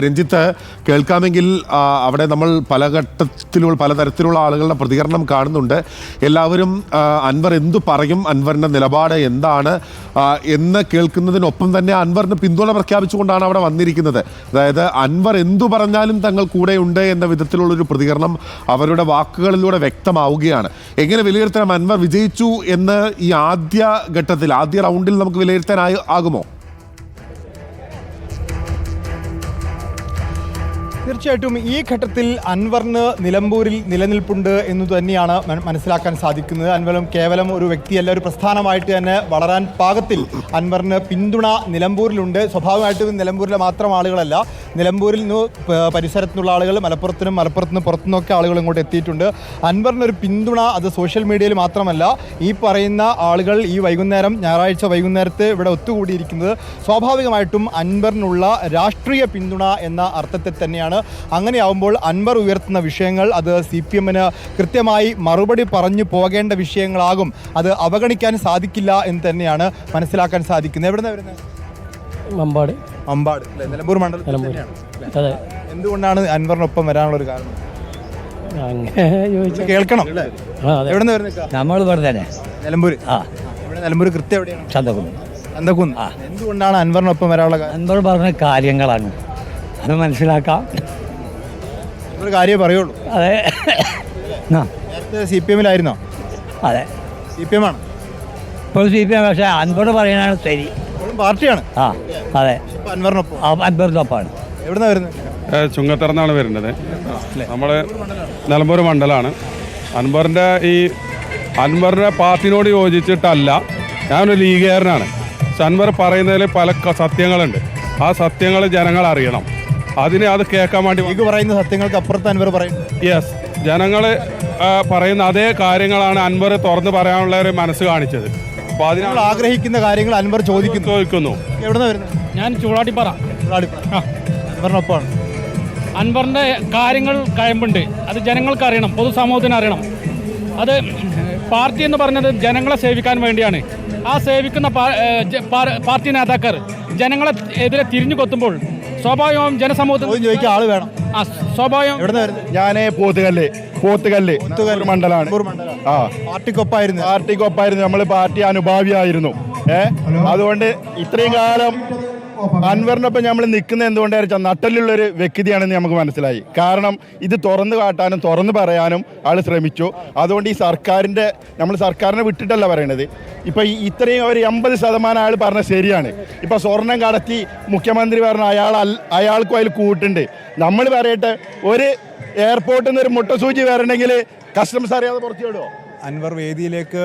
രഞ്ജിത്ത്, കേൾക്കാമെങ്കിൽ അവിടെ നമ്മൾ പലതരത്തിലുള്ള ആളുകളുടെ പ്രതികരണം കാണുന്നുണ്ട്. എല്ലാവരും അൻവർ എന്തു പറയും, അൻവറിൻ്റെ നിലപാട് എന്താണ് എന്ന് കേൾക്കുന്നതിനൊപ്പം തന്നെ അൻവറിന് പിന്തുണ പ്രഖ്യാപിച്ചുകൊണ്ടാണ് അവിടെ വന്നിരിക്കുന്നത്. അതായത് അൻവർ എന്തു പറഞ്ഞാലും തങ്ങൾ കൂടെയുണ്ട് എന്ന വിധത്തിലുള്ളൊരു പ്രതികരണം അവരുടെ വാക്കുകളിലൂടെ വ്യക്തമാവുകയാണ്. എങ്ങനെ വിലയിരുത്തണം? അൻവർ വിജയിച്ചു എന്ന് ഈ ആദ്യ റൗണ്ടിൽ നമുക്ക് വിലയിരുത്താൻ ആകുമോ? തീർച്ചയായിട്ടും ഈ ഘട്ടത്തിൽ അൻവറിന് നിലമ്പൂരിൽ നിലനിൽപ്പുണ്ട് എന്ന് തന്നെയാണ് മനസ്സിലാക്കാൻ സാധിക്കുന്നത്. അൻവറും കേവലം ഒരു വ്യക്തിയല്ല, ഒരു പ്രസ്ഥാനമായിട്ട് തന്നെ വളരാൻ പാകത്തിൽ അൻവറിന് പിന്തുണ നിലമ്പൂരിലുണ്ട്. സ്വാഭാവികമായിട്ടും നിലമ്പൂരിലെ മാത്രം ആളുകളല്ല, നിലമ്പൂരിൽ നിന്ന് പരിസരത്തുനിന്നുള്ള ആളുകൾ, മലപ്പുറത്തുനിന്ന് പുറത്തുനിന്നൊക്കെ ആളുകൾ ഇങ്ങോട്ട് എത്തിയിട്ടുണ്ട്. അൻവറിനൊരു പിന്തുണ അത് സോഷ്യൽ മീഡിയയിൽ മാത്രമല്ല, ഈ പറയുന്ന ആളുകൾ ഈ ഞായറാഴ്ച വൈകുന്നേരത്ത് ഇവിടെ ഒത്തുകൂടിയിരിക്കുന്നത് സ്വാഭാവികമായിട്ടും അൻവറിനുള്ള രാഷ്ട്രീയ പിന്തുണ എന്ന അർത്ഥത്തിൽ തന്നെയാണ്. അങ്ങനെയാവുമ്പോൾ അൻവർ ഉയർത്തുന്ന വിഷയങ്ങൾ അത് CPM-ന് കൃത്യമായി മറുപടി പറഞ്ഞു പോകേണ്ട വിഷയങ്ങളാകും. അത് അവഗണിക്കാൻ സാധിക്കില്ല എന്ന് തന്നെയാണ് മനസ്സിലാക്കാൻ സാധിക്കുന്നത്. എവിടെ നിന്നാണ് വരുന്നത്? അമ്പാട് നിലമ്പൂർ മണ്ഡലത്തിൽ. എന്തുകൊണ്ടാണ് അൻവറിനൊപ്പം വരാനുള്ള ഒരു കാരണം? കേൾക്കണം. എവിടെ നിന്ന് വരുന്നത്? നമ്മൾ തന്നെ നിലമ്പൂർ. നിലമ്പൂർ കൃത്യം എവിടെയാണ്? ചന്തക്കുന്ന്. എന്തുകൊണ്ടാണ് അൻവറിനൊപ്പം വരാനുള്ള കാരണം? അൻവർ പറഞ്ഞ കാര്യങ്ങളാണ്, അത് മനസ്സിലാക്കാം. ഒരു കാര്യം പറയുള്ളൂ. അതെ. നേരത്തെ CPM-ലായിരുന്നോ? അതെ, CPM ആണ്. ഇപ്പോൾ CPM, പക്ഷേ അൻവർ പറയാനാണ് ശരി. പാർട്ടിയാണ്. അതെ, അൻവറിനൊപ്പമാണ്. എവിടെ നിന്നാണ് വരുന്നത്? ചുങ്കത്തറന്നാണ് വരുന്നത്. നമ്മൾ നിലമ്പൂർ മണ്ഡലമാണ്. അൻവറിൻ്റെ പാർട്ടിനോട് യോജിച്ചിട്ടല്ല, ഞാനൊരു ലീഗുകാരനാണ്. പക്ഷെ അൻവർ പറയുന്നതിൽ പല സത്യങ്ങളുണ്ട്. ആ സത്യങ്ങൾ ജനങ്ങൾ അറിയണം. അത് കേൾക്കാൻ വേണ്ടി ലീഗ് പറയുന്ന സത്യങ്ങൾക്ക് അപ്പുറത്ത് അൻവർ പറയുന്നു. യെസ്, ജനങ്ങൾ പറയുന്ന അതേ കാര്യങ്ങളാണ് അൻവർ തുറന്ന് പറയാനുള്ള ഒരു മനസ്സ് കാണിച്ചത്. അപ്പോൾ അതിനുള്ള ആഗ്രഹിക്കുന്ന കാര്യങ്ങൾ അൻവർ ചോദിക്കുന്നു. എവിടെ നിന്ന് വരുന്നത്? ഞാൻ ചൂടാട്ടിപ്പാറ. അൻവറിനൊപ്പമാണ്. അൻവറിൻ്റെ കാര്യങ്ങൾ കയമ്പുണ്ട്, അത് ജനങ്ങൾക്ക് അറിയണം, പൊതുസമൂഹത്തിന് അറിയണം. അത് പാർട്ടി എന്ന് പറഞ്ഞത് ജനങ്ങളെ സേവിക്കാൻ വേണ്ടിയാണ്. ആ സേവിക്കുന്ന പാർട്ടി നേതാക്കൾ ജനങ്ങളെ എതിരെ തിരിഞ്ഞു കൊത്തുമ്പോൾ സ്വാഭാവികവും ജനസമൂഹത്തിൽ ചോദിക്കാൻ ആള് വേണം. സ്വാഭാവികം. ഞാൻ പോത്തുകല്ല് മണ്ഡലമാണ്. പാർട്ടിക്കൊപ്പായിരുന്നു. നമ്മൾ പാർട്ടി അനുഭാവിയായിരുന്നു. അതുകൊണ്ട് ഇത്രയും കാലം അൻവറിനൊപ്പം നമ്മൾ നിൽക്കുന്നത് എന്തുകൊണ്ടായിരിക്കും? നട്ടലുള്ളൊരു വ്യക്തിയാണെന്ന് നമുക്ക് മനസ്സിലായി. കാരണം ഇത് തുറന്നു കാട്ടാനും തുറന്നു പറയാനും ആൾ ശ്രമിച്ചു. അതുകൊണ്ട് നമ്മൾ സർക്കാരിനെ വിട്ടിട്ടല്ല പറയണത്. ഇപ്പം ഇത്രയും ഒരു 80% ആൾ പറഞ്ഞ ശരിയാണ്. ഇപ്പം സ്വർണം കടത്തി മുഖ്യമന്ത്രി പറഞ്ഞ അയാൾക്കും അതിൽ കൂട്ടുണ്ട്. നമ്മൾ പറയട്ടെ, ഒരു എയർപോർട്ടിൽ നിന്ന് ഒരു മുട്ടസൂചി വരണമെങ്കിൽ കസ്റ്റംസ് അറിയാതെ പുറത്തു വിടുമോ? അൻവർ വേദിയിലേക്ക്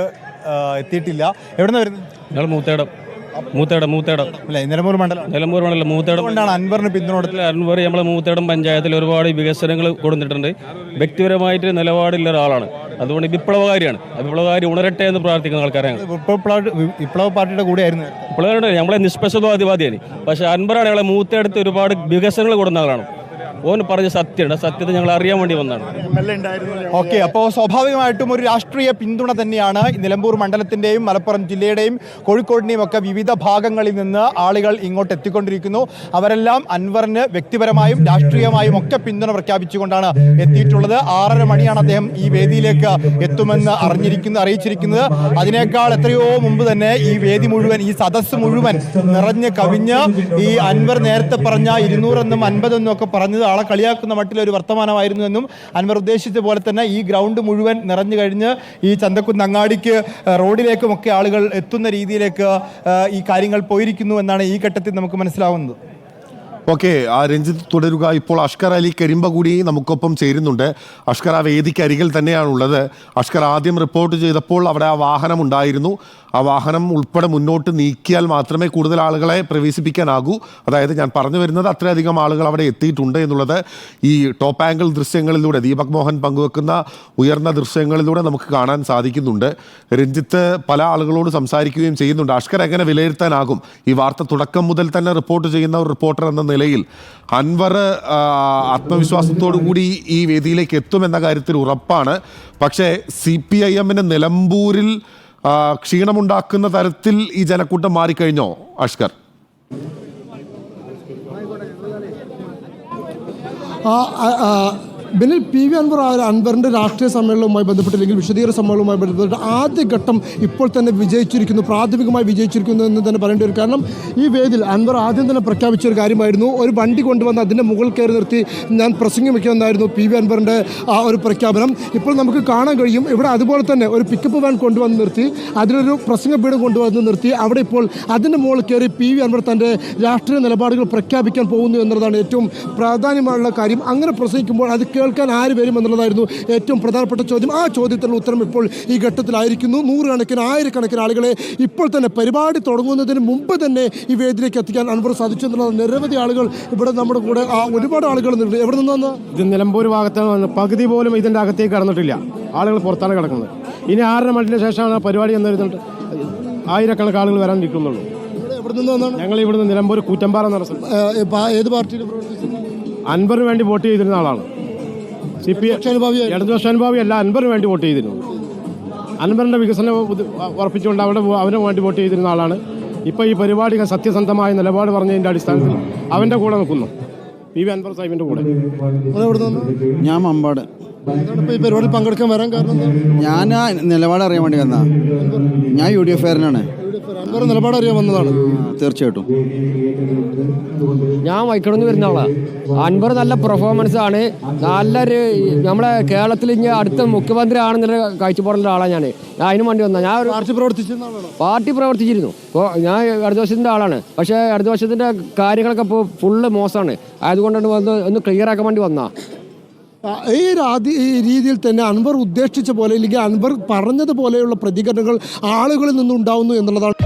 എത്തിയിട്ടില്ല. എവിടെ നിന്ന് വരുന്നത്? ഞങ്ങൾ മൂത്തേടം നിലമ്പൂർ മണ്ഡലം മൂത്തേടം. അൻവറിന് പിന്തുണ. അൻവർ നമ്മളെ മൂത്തേടം പഞ്ചായത്തിൽ ഒരുപാട് വികസനങ്ങൾ കൊടുത്തിട്ടുണ്ട്. വ്യക്തിപരമായിട്ട് നിലപാടുള്ള ഒരാളാണ്. അതുകൊണ്ട് വിപ്ലവകാരി ഉണരട്ടെ എന്ന് പ്രാർത്ഥിക്കുന്ന ആൾക്കാരാണ്. വിപ്ലവ പാർട്ടിയുടെ കൂടെയായിരുന്നു. നമ്മളെ നിഷ്പക്ഷവാദിയാണ്. പക്ഷെ അൻവറാണ് ഞങ്ങളെ മൂത്തേടത്ത് ഒരുപാട് വികസനങ്ങൾ കൊടുക്കുന്ന ആളാണ്. ഓൻ പറഞ്ഞ സത്യത്തെ ഞങ്ങൾ അറിയാൻ വേണ്ടി വന്നതാണ്. ഓക്കെ, അപ്പോൾ സ്വാഭാവികമായിട്ടും ഒരു രാഷ്ട്രീയ പിന്തുണ തന്നെയാണ് നിലമ്പൂർ മണ്ഡലത്തിൻ്റെയും മലപ്പുറം ജില്ലയുടെയും കോഴിക്കോടിൻ്റെയും ഒക്കെ വിവിധ ഭാഗങ്ങളിൽ നിന്ന് ആളുകൾ ഇങ്ങോട്ട് എത്തിക്കൊണ്ടിരിക്കുന്നു. അവരെല്ലാം അൻവറിന് വ്യക്തിപരമായും രാഷ്ട്രീയമായും ഒക്കെ പിന്തുണ പ്രഖ്യാപിച്ചുകൊണ്ടാണ് എത്തിയിട്ടുള്ളത്. 6:30 മണിയാണ് അദ്ദേഹം ഈ വേദിയിലേക്ക് എത്തുമെന്ന് അറിയിച്ചിരിക്കുന്നത്. അതിനേക്കാൾ എത്രയോ മുമ്പ് തന്നെ ഈ വേദി മുഴുവൻ, ഈ സദസ്സ് മുഴുവൻ നിറഞ്ഞ് കവിഞ്ഞ് ഈ അൻവർ നേരത്തെ പറഞ്ഞ 200 എന്നും 50 എന്നും ഒക്കെ പറഞ്ഞത് ആളെ കളിയാക്കുന്ന മട്ടിലൊരു വർത്തമാനമായിരുന്നു എന്നും അൻവർ ഉദ്ദേശിച്ച പോലെ തന്നെ ഈ ഗ്രൗണ്ട് മുഴുവൻ നിറഞ്ഞു കഴിഞ്ഞ് ഈ ചന്തക്കുന്ന് അങ്ങാടിക്ക് റോഡിലേക്കുമൊക്കെ ആളുകൾ എത്തുന്ന രീതിയിലേക്ക് ഈ കാര്യങ്ങൾ പോയിരിക്കുന്നു എന്നാണ് ഈ ഘട്ടത്തിൽ നമുക്ക് മനസ്സിലാവുന്നത്. ഓക്കെ, രഞ്ജിത്ത് തുടരുക. ഇപ്പോൾ അഷ്കർ അലി കരിമ്പ കൂടി നമുക്കൊപ്പം ചേരുന്നുണ്ട്. അഷ്കർ ആ വേദിക്ക് അരികിൽ തന്നെയാണുള്ളത്. അഷ്കർ, ആദ്യം റിപ്പോർട്ട് ചെയ്തപ്പോൾ അവിടെ ആ വാഹനം ഉണ്ടായിരുന്നു. ആ വാഹനം ഉൾപ്പെടെ മുന്നോട്ട് നീക്കിയാൽ മാത്രമേ കൂടുതൽ ആളുകളെ പ്രവേശിപ്പിക്കാനാകൂ. അതായത് ഞാൻ പറഞ്ഞു വരുന്നത്, അത്രയധികം ആളുകൾ അവിടെ എത്തിയിട്ടുണ്ട് എന്നുള്ളത് ഈ ടോപ്പ് ആംഗിൾ ദൃശ്യങ്ങളിലൂടെ, ദീപക് മോഹൻ പങ്കുവെക്കുന്ന ഉയർന്ന ദൃശ്യങ്ങളിലൂടെ നമുക്ക് കാണാൻ സാധിക്കുന്നുണ്ട്. രഞ്ജിത്ത് പല ആളുകളോട് സംസാരിക്കുകയും ചെയ്യുന്നുണ്ട്. അഷ്കർ, എങ്ങനെ വിലയിരുത്താനാകും ഈ വാർത്ത? തുടക്കം മുതൽ തന്നെ റിപ്പോർട്ട് ചെയ്യുന്ന ഒരു റിപ്പോർട്ടർ എന്ന നിലയിൽ അൻവർ ആത്മവിശ്വാസത്തോടു കൂടി ഈ വേദിയിലേക്ക് എത്തുമെന്ന കാര്യത്തിൽ ഉറപ്പാണ്. പക്ഷേ CPIM-ന് നിലമ്പൂരിൽ ക്ഷീണമുണ്ടാക്കുന്ന തരത്തിൽ ഈ ജനക്കൂട്ടം മാറിക്കഴിഞ്ഞോ അഷ്കർ? ബിനിൽ പി വി അൻവർ അൻവറിൻ്റെ രാഷ്ട്രീയ സമ്മേളനവുമായി ബന്ധപ്പെട്ട് അല്ലെങ്കിൽ വിശദീകരണ സമ്മേളനവുമായി ബന്ധപ്പെട്ട് ആദ്യഘട്ടം ഇപ്പോൾ തന്നെ വിജയിച്ചിരിക്കുന്നു, പ്രാഥമികമായി വിജയിച്ചിരിക്കുന്നു എന്ന് തന്നെ പറയേണ്ടി വരും. കാരണം ഈ വേദിയിൽ അൻവർ ആദ്യം തന്നെ പ്രഖ്യാപിച്ച ഒരു കാര്യമായിരുന്നു, ഒരു വണ്ടി കൊണ്ടുവന്ന് അതിൻ്റെ മുകളിൽ കയറി നിർത്തി ഞാൻ പ്രസംഗം വയ്ക്കുമെന്നായിരുന്നു പി വി അൻവറിൻ്റെ ആ ഒരു പ്രഖ്യാപനം. ഇപ്പോൾ നമുക്ക് കാണാൻ കഴിയും ഇവിടെ അതുപോലെ തന്നെ ഒരു പിക്കപ്പ് വാൻ കൊണ്ടുവന്ന് നിർത്തി അതിലൊരു പ്രസംഗ പീഠം കൊണ്ടുവന്ന് നിർത്തി അവിടെ ഇപ്പോൾ അതിൻ്റെ മുകളിൽ കയറി പി വി അൻവർ തൻ്റെ രാഷ്ട്രീയ നിലപാടുകൾ പ്രഖ്യാപിക്കാൻ പോകുന്നു എന്നുള്ളതാണ് ഏറ്റവും പ്രാധാന്യമുള്ള കാര്യം. അങ്ങനെ പ്രസംഗിക്കുമ്പോൾ അത് കേൾക്കാൻ ആര് വരും എന്നുള്ളതായിരുന്നു ഏറ്റവും പ്രധാനപ്പെട്ട ചോദ്യം. ആ ചോദ്യത്തിനുള്ള ഉത്തരം ഇപ്പോൾ ഈ ഘട്ടത്തിലായിരിക്കുന്നു. നൂറുകണക്കിന് ആയിരക്കണക്കിന് ആളുകളെ ഇപ്പോൾ തന്നെ പരിപാടി തുടങ്ങുന്നതിന് മുമ്പ് തന്നെ ഈ വേദിയിലേക്ക് എത്തിക്കാൻ അൻവർ സാധിച്ചു എന്നുള്ളത്. നിരവധി ആളുകൾ ഇവിടെ നമ്മുടെ കൂടെ ഒരുപാട് ആളുകൾ ഉണ്ട്. എവിടെ നിന്നാണ് ഇത്? നിലമ്പൂർ ഭാഗത്താണ്. പകുതി പോലും ഇതിൻ്റെ അകത്തേക്ക് കടന്നിട്ടില്ല, ആളുകൾ പുറത്താണ് കിടക്കുന്നത്. ഇനി 6:30 മണിന് ശേഷമാണ് പരിപാടി എന്നിരുന്നിട്ട് ആയിരക്കണക്കിന് ആളുകൾ വരാൻ നിൽക്കുന്നുള്ളൂ. എവിടെ നിന്നാണ്? ഞങ്ങൾ ഇവിടുന്ന് നിലമ്പൂർ കൂറ്റമ്പാറ എന്ന സ്ഥലം. ഏത് പാർട്ടിയിൽ പ്രവർത്തിച്ചു? അൻവറിന് വേണ്ടി വോട്ട് ചെയ്തിരുന്ന ആളാണ്. ഇടതുപക്ഷാനുഭാവി അല്ല, അൻവറിന് വേണ്ടി വോട്ട് ചെയ്തിരുന്നു. അൻവറിൻ്റെ വികസനം ഉറപ്പിച്ചുകൊണ്ട് അവന് വേണ്ടി വോട്ട് ചെയ്തിരുന്ന ആളാണ്. ഇപ്പോൾ ഈ പരിപാടികൾ സത്യസന്ധമായ നിലപാട് പറഞ്ഞതിൻ്റെ അടിസ്ഥാനത്തിൽ അവൻ്റെ കൂടെ നിൽക്കുന്നു, പി വി അൻവർ സാഹിബിൻ്റെ കൂടെ. ഞാൻ മമ്പാട്. ഈ പരിപാടിയിൽ പങ്കെടുക്കാൻ വരാൻ കാരണം ഞാൻ നിലപാട് അറിയാൻ വേണ്ടി വന്നാ. ഞാൻ UDF അൻവർ നിലപാട് അറിയാൻ വന്നതാണ്. തീർച്ചയായിട്ടും. ഞാൻ വൈക്കണമെന്ന് വരുന്ന ആളാണ്. അൻവർ നല്ല പെർഫോമൻസ് ആണ്. നല്ലൊരു നമ്മളെ കേരളത്തിൽ ഇനി അടുത്ത മുഖ്യമന്ത്രി ആണെന്നുള്ള കാഴ്ചപ്പാടുള്ള ആളാണ് ഞാൻ. അതിന് വേണ്ടി വന്ന ഞാൻ പാർട്ടി പ്രവർത്തിച്ചിരുന്നു. ഇപ്പോൾ ഞാൻ ഇടതുപക്ഷത്തിൻ്റെ ആളാണ്. പക്ഷേ ഇടതുപക്ഷത്തിൻ്റെ കാര്യങ്ങളൊക്കെ ഇപ്പോൾ ഫുള്ള് മോശമാണ്. അതുകൊണ്ടാണ് ഒന്ന് ക്ലിയർ ആക്കാൻ വേണ്ടി വന്നാ. ഈ രീതിയിൽ തന്നെ അൻവർ ഉദ്ദേശിച്ച പോലെ അല്ലെങ്കിൽ അൻവർ പറഞ്ഞതുപോലെയുള്ള പ്രതികരണങ്ങൾ ആളുകളിൽ നിന്നുണ്ടാവുന്നു എന്നുള്ളതാണ്.